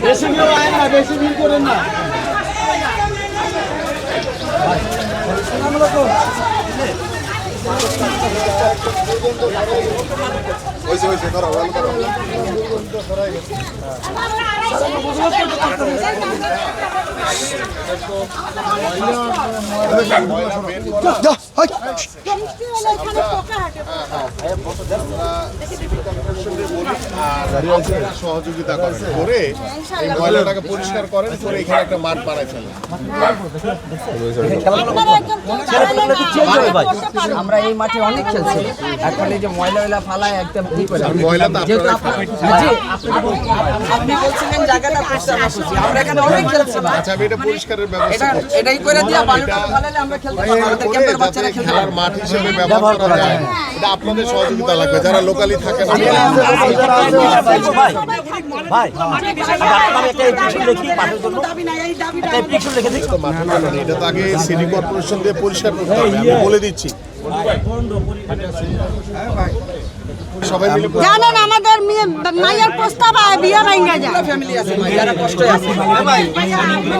বেশি ভিড় আয় না, বেশি ভিড় করেন না। সহযোগিতা করে এই ময়লাটাকে পরিষ্কার করেন, করে এখানে একটা মাঠ বানাইছেন। আমরা এই মাঠে অনেক খেলছি, এখন এই যে ময়লা ফালায় একদম আপনি বলছিলেন জায়গাটা পরিষ্কার করছি, আমরা এখানে অনেক খেলছি। আচ্ছা, আমি এটা পরিষ্কারের ব্যবস্থা এটাই করে দিয়া বালুটা ফালালে আমরা খেলতে পারবো, আমাদের ক্যাম্পের বাচ্চারা খেলতে খেলার মাঠ হিসেবে ব্যবহার করা যায়। এটা আপনাদের সহযোগিতা লাগবে, যারা লোকালি থাকেন। এটা তো আগে সিটি কর্পোরেশন দিয়ে পরিষ্কার করতে হবে, আমি বলে দিচ্ছি। সবাই মিলে জানেন আমাদের মায়ের প্রস্তাব বিয়ে ভাঙ্গা যায়। ফ্যামিলি আছে যারা কষ্ট আছে।